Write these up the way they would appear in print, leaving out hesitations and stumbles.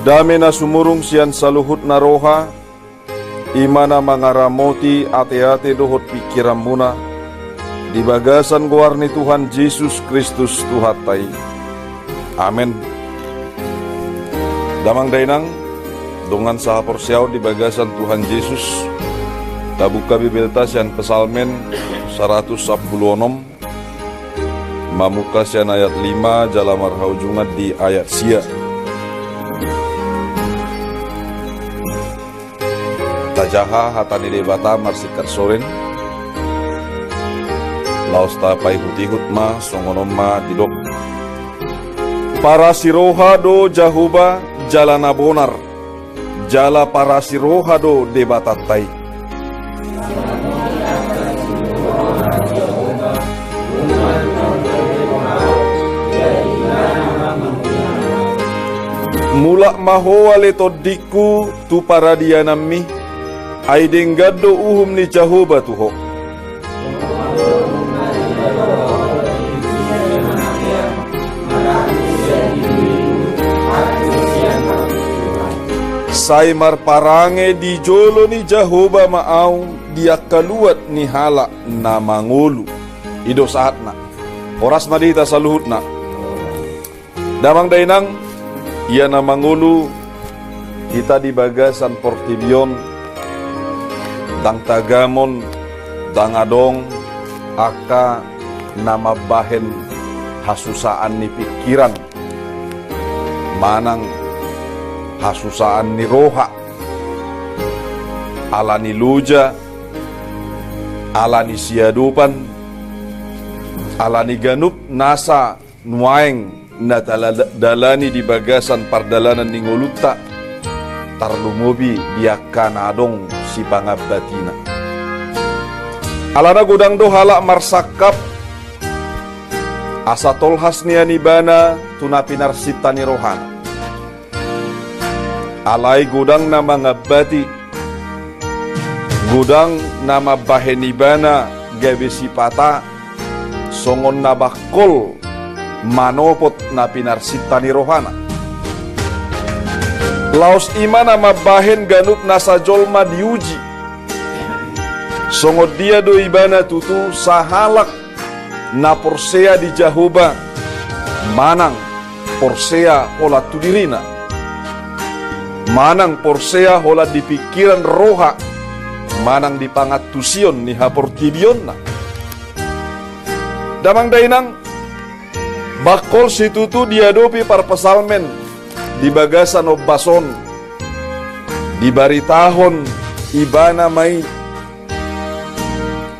Dame na sumurung sian saluhut na roha, imana mangaramoti ate-ate dohot pikiran muna, di bagasan guarni Tuhan Yesus Kristus Tuhatai. Amin. Damang dainang, dongan saha porsiaw di bagasan Tuhan Yesus, tabuka bibelta sian pesalmen 116, mamuka sian ayat 5, jalamar haujungan di ayat sia. Tajaha hatani debata marsikat soren, laos tapai hutihut ma songonom ma didok. Para siroha do jahuba jalana bonar, jala para siroha do debatatai. Mulak mahoa letodiku tu para dianami, aideng gaddo uhum ni jahoba tuho. Saimar parange di jolo ni jahoba maau, dia kaluat ni hala na mangulu. Ido saatna, oras madita saluhutna. Damang dainang, ia na mangulu, kita di bagasan Portibion, dang tagamon, dang adong, aka nama bahen hasusaan ni pikiran, manang hasusaan ni roha, ala ni luja, ala ni siadupan, ala ni ganup nasa nuaeng na dalani di bagasan pardalanan ni nguluta, tarlumubi biakan adong si pangabatina. Alana gudang do halak marsakap, asa tolhas ni anibana tunapinar sitani rohana. Alai gudang nama ngabati, gudang nama bahenibana gabe sipata, songon nabakol manopot na pinarsitani rohana. Laos iman nama bahen ganup nasa jolma diuji, songod dia do ibana tutu sahalak na porsea di jahoba, manang porsea ola tudirina, manang porsea hola di pikiran roha, manang di pangatusion ni haportibionna. Damang dainang, bakol situtu diadopi par pesalmen, di bagasan obason, di baritahon ibana mai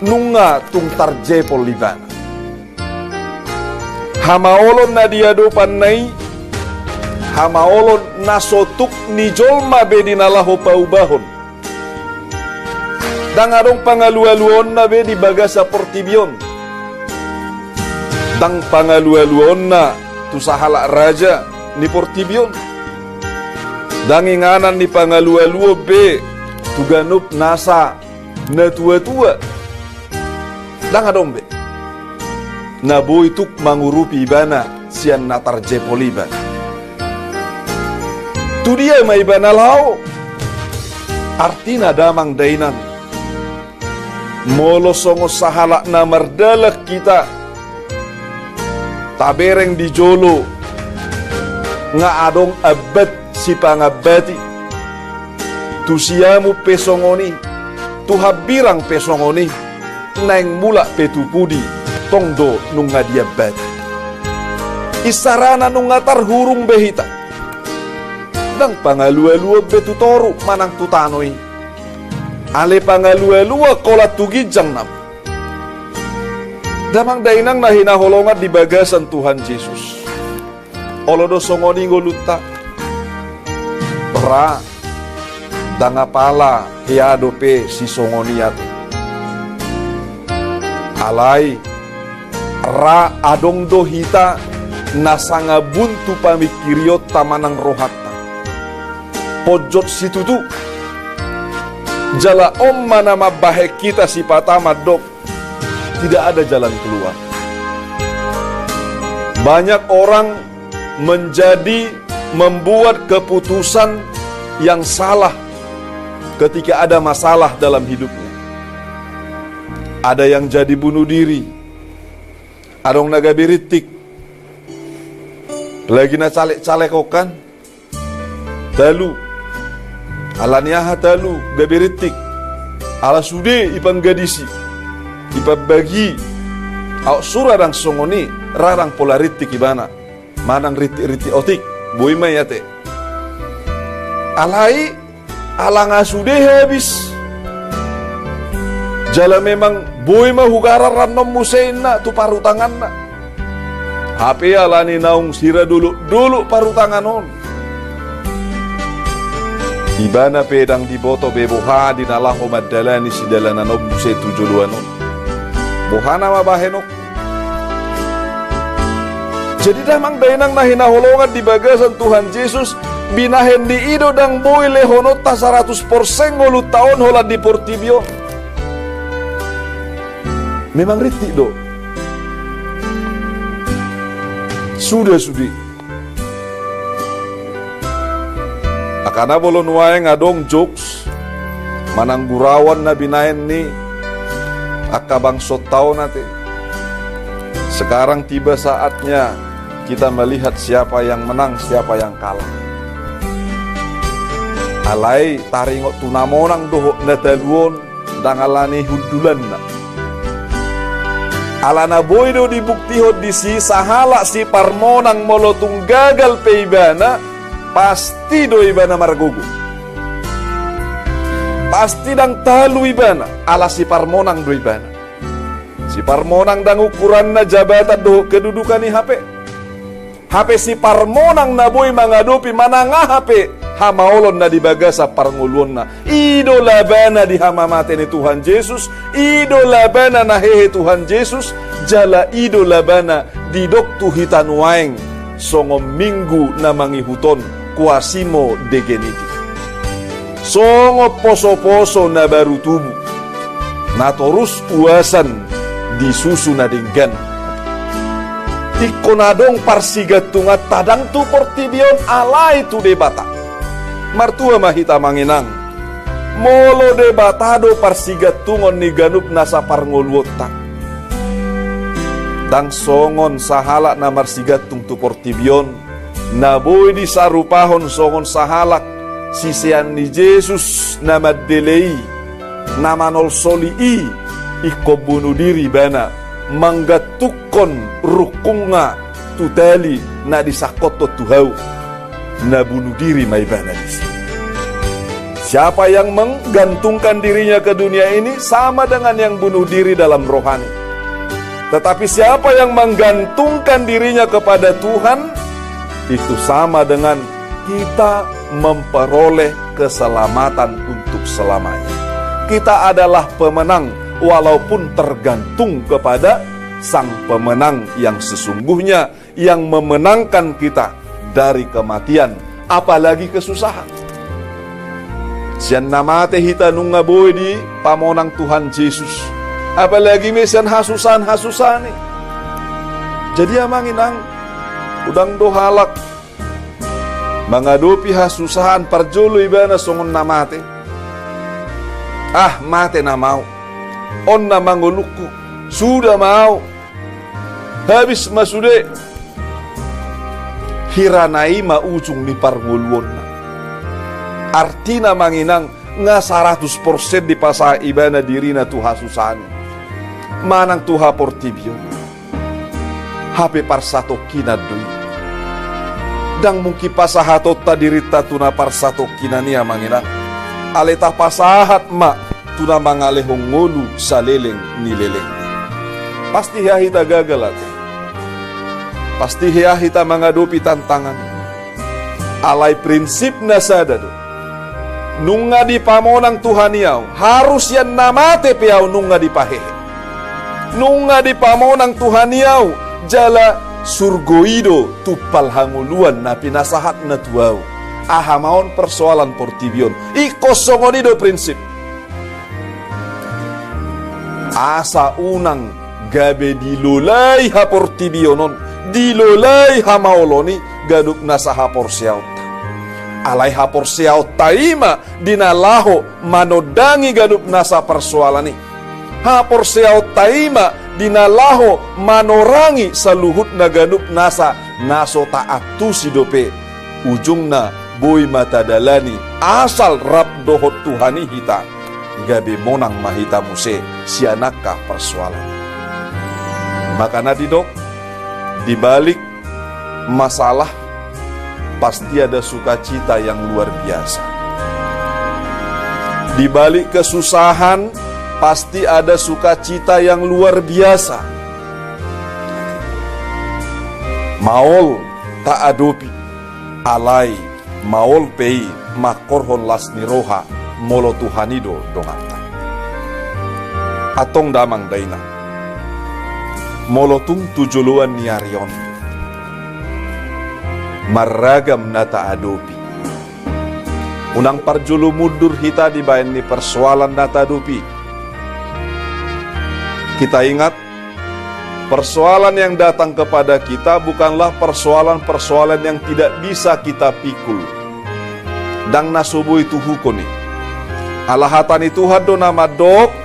nunga tung tarjepol libana. Hamaolon na diadopan nai, hamaolon nasotuk ni jolma be dinalaho paubahon. Dang adong pangalualuon na be di bagasa Portibion. Dang pangalualuon na tu sahala raja ni Portibion. Dang inganan ni pangalualuo be tu ganup nasa na tua-tua. Dang adong be na boy tuk mangurupi ibana sian natar jepoliban. Tu dia may banalao. Artina damang dainan. Molosongo sahala na mardalak kita. Tabereng di jolo. Nga adong abad si pangabati. Tu siamu pesongoni. Tu habirang pesongoni. Naing mula petupudi. Tongdo nung ngadiabat. Isarana nung ngatar hurung behita. Dang pangalua-lua betutoru manang tutanoi. Ale pangalua-lua kolat tugijang nam. Damang dainang na hinaholongan di bagasan Tuhan Yesus. Olodo songoni ngoluta. Ra. Dangapala hiadope si songoniat. Alai. Ra adong dohita nasanga buntu pamikiriot tamanang rohata. Pojot situtu. Jala om mana mabahe kita si patama dok. Tidak ada jalan keluar. Banyak orang menjadi membuat keputusan yang salah ketika ada masalah dalam hidupnya. Ada yang jadi bunuh diri, ada yang nagabiritik, lagi na calek-calekokan, talu, alaniaha talu, gabiritik, ala sude ipanggadisi, ipabagi, au surarang songoni, rarang polaritik ibana, manang riti otik, boima yate. Alai, alanga sude habis. Jala memang boima hugara ranom musein na tu parutangan na. HP alani naung sira dulu parutangan on. Ibana pedang diboto beboha di nalaho madalani si dalanan om muse tujuluan on. Bohana mabahenok. Jadi damang dainang nahinaholongan di bagasan Tuhan Yesus binahen di ido dang boy lehonot ta 100% ngolu taon hola di Portibio. Memang riti do. Sudah sudi. Akana bolon wae ngadong jokes. Manang gurawan na binaen ni akabang sotao nate. Sekarang tiba saatnya kita melihat siapa yang menang, siapa yang kalah. Alai taringot tunamonang doho nataluon dangalani hudulan na. Alana boydo dibuktihod di si sahala si parmonang molotung gagal pe ibana, pasti do ibana margugu. Pasti dang talu ibana, ala si parmonang do ibana. Si parmonang dang ukuran na jabatan do kedudukan ni HP. HP si parmonang na boy mangadopi mananga HP. Hamaolon na di bagasa parngulon na. Idola bana di hamamate ni Tuhan Yesus. Idola bana na hehe Tuhan Yesus. Jala idola bana di doktu hitanuaeng. Songo minggu na mangihuton kuasimo degeniti. Songo poso-poso na baru tubuh. Na torus uasan di susu na dinggan. Tikonadong parsigatungat tadang tu Portibion alai tu debata. Martua mahita manginang molo debatado parsigatungon ni ganup nasa parngulwotak dang songon sahalak na marsigatung tu Portibion na boy di sarupahon songon sahalak sisian ni Jesus na maddelei na manol solii iko bunuh diri bana manggatukon rukunga tutali na disakoto tuhau na bunuh diri may bana di sini. Siapa yang menggantungkan dirinya ke dunia ini sama dengan yang bunuh diri dalam rohani. Tetapi siapa yang menggantungkan dirinya kepada Tuhan itu sama dengan kita memperoleh keselamatan untuk selamanya. Kita adalah pemenang walaupun tergantung kepada sang pemenang yang sesungguhnya yang memenangkan kita dari kematian, apalagi kesusahan. Sian namate hita nung ngaboy di pamonang Tuhan Yesus. Apalagi mesian hasusan-hasusan ni. Jadi amanginang udang dohalak mengadopi hasusahan parjolo ibana songon namate. Ah, mate na mau. On na manguluku. Sudah mau. Habis masude. Hiranai ma ujung ni parngulwon na. Artina manginang nga 100% di pasa ibana diri na tuha susani. Manang tuha Portibio. Hape parsato kinadui. Dang mungki pasahatot ta dirita tuna parsato kinania manginang. Aleta pasahat ma tuna mangalehong ngolu sa leleng ni leleng. Pasti hahita gagal ate. Pasti hita mengadopi tantangan. Alai prinsip na sadado. Nunga di pamonang Tuhan yau. Harus yan namate piau nunga di pahe. Nunga di pamonang Tuhan yau. Jala surgoido tupal hanguluan na pinasahat na tuau. Ahamaon persoalan Portibion. Ikosongonido prinsip. Asa unang gabe dilolai ha Portibionon. Dilolai hamaoloni gaduk nasa hapor siauta. Alai hapor siauta ima dinalaho manodangi gaduk nasa persoalan ini. Hapor siauta ima dinalaho manorangi saluhut na gaduk nasa naso taatu sidope. Ujungna boy mata dalani asal rap dohot Tuhani hita gabe monang mahita muse sianakah persoalan. Maka nadidok di balik masalah pasti ada sukacita yang luar biasa. Di balik kesusahan pasti ada sukacita yang luar biasa. Maol tak adopi alai maol pei makorhon lasni roha molo Tuhanido dongata. Atong damang daina molotung tujuluan niarion maragam nata adopi. Unang parjulu mundur hita dibayan ni persoalan nata adopi. Kita ingat persoalan yang datang kepada kita bukanlah persoalan-persoalan yang tidak bisa kita pikul. Dang nasubu itu hukoni. Alahatan itu hado nama dok.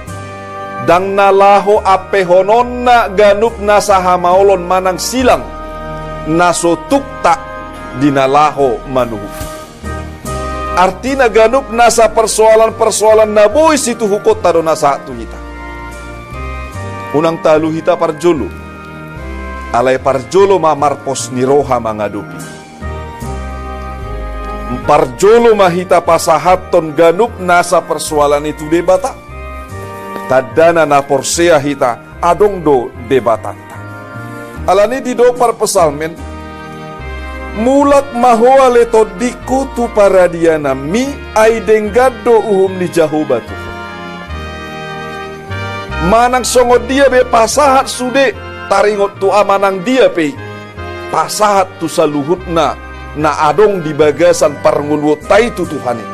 Dang nalaho ape hononna ganup nasaha maulon manang silang naso tukta dinalaho manuh. Artina ganup nasa persoalan-persoalan naboy situ hukot tado nasa tu hita. Unang talu hita parjolo. Alay parjolo mamarpos niroha mangadupi. Parjolo mahita pasahaton ganup nasa persoalan itu debata. Tadana na porsea hita adong do debatanta. Alani di do par pesalmen mulak mahoa leto dikutu paradiana mi ay denggado uhum ni jahubatu. Manang songod dia be pasahat sude taringot tu amanang dia pe pasahat tu saluhut na adong di bagasan parngulwo tai tu Tuhani.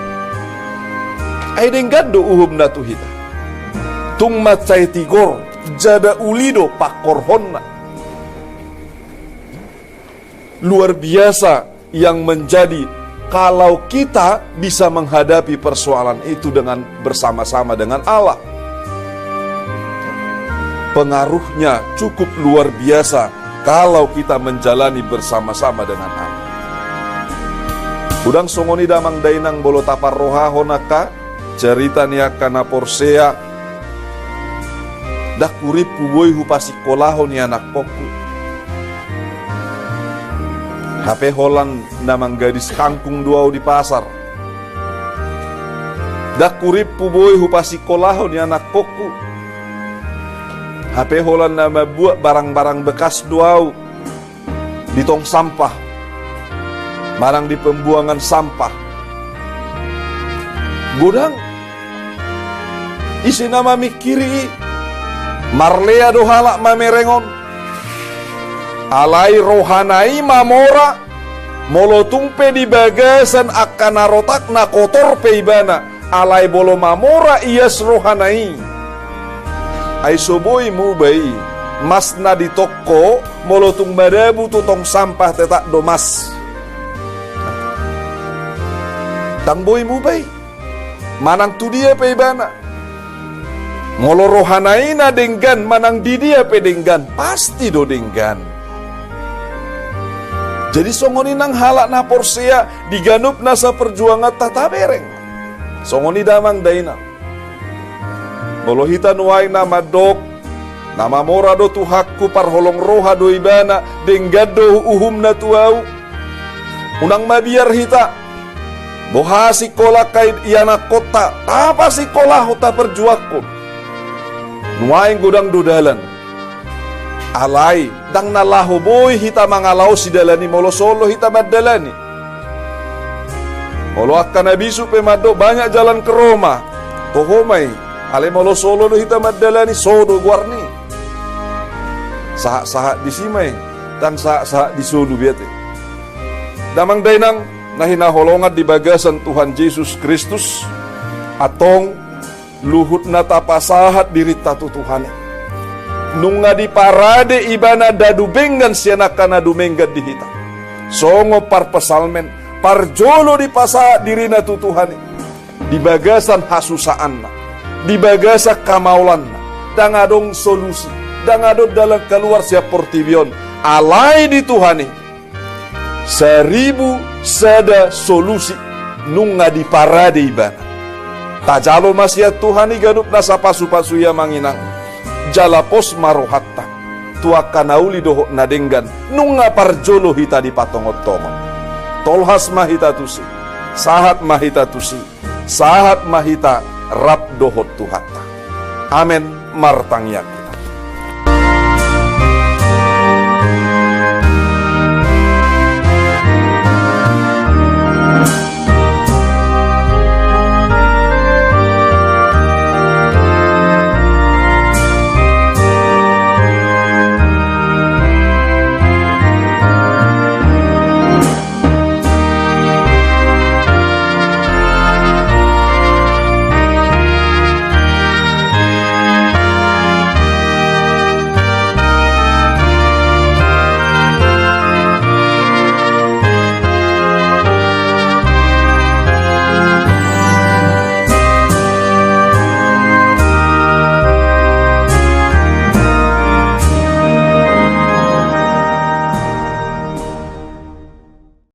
Ay denggado uhum na tu hita. Tung macai tigor jada ulido pakorhonna. Luar biasa yang menjadi kalau kita bisa menghadapi persoalan itu dengan bersama-sama dengan Allah. Pengaruhnya cukup luar biasa kalau kita menjalani bersama-sama dengan Allah. Udang songoni damang dainang bolo tapar roha honaka cerita niya kana porsea dak urip puboy hupasi kolahon ni anak poku. HP holan namang gadis kangkung duau di pasar. Dak urip puboy hupasi kolahon ni anak poku. HP holan nama buat barang-barang bekas duau di tong sampah. Marang di pembuangan sampah. Gudang isi nama mikiri Marlea dohala mamerengon alai rohanai mamora molotung pe di bagasan akan narotak na kotor pe ibana alai bolo mamora ias rohanai ai soboi mubai mas na di toko molotung badabu tutong sampah tetak domas tang boy mubai manang tu dia pe ibana Ngolo rohanai na denggan manang di dia pedenggan pasti do denggan. Jadi songoni nang halak na porsea diganup nasa perjuangan tata bereng. Songoni damang daina. Bolo hita nuai nama dok nama mora do tuhakku parholong roha do ibana denggad do uhum na tuau. Unang mabiar hita boha sikola kait iana kota apa sikola hota perjuakku. Nuaing gudang dudalan alai dang nalaho boy hita mangalau si dalani molo solo hita madalani molo akan abisu pemado banyak jalan ke Roma tohomai ale molo solo do hita madalani sodo guarni sahak di simai dan sahak di sodo biate damang dainang nahina holongat di bagasan Tuhan Yesus Kristus atong luhut nata pasahat diri tatu Tuhan. Nunga di parade ibana dadu benggan sianakana dumenggat di hita. songo par pesalmen, parjolo di pasa dirina tutuhani, di bagasan hasusaan, di bagasa kamaulan, dang adong solusi, dang adong dalam keluar siap portibion, alai di Tuhani, 1000 sada solusi, nunga di parade ibana. Tajalo masyat Tuhani ganup nasa pasu-pasu ya manginang, jalapos marohatta, tua kanauli dohok nadenggan, nunga parjolo hita di patongot-tongot. Tolhas mahita tusi, sahat mahita tusi, sahat mahita rap dohot tuhata. Amen martang yakin.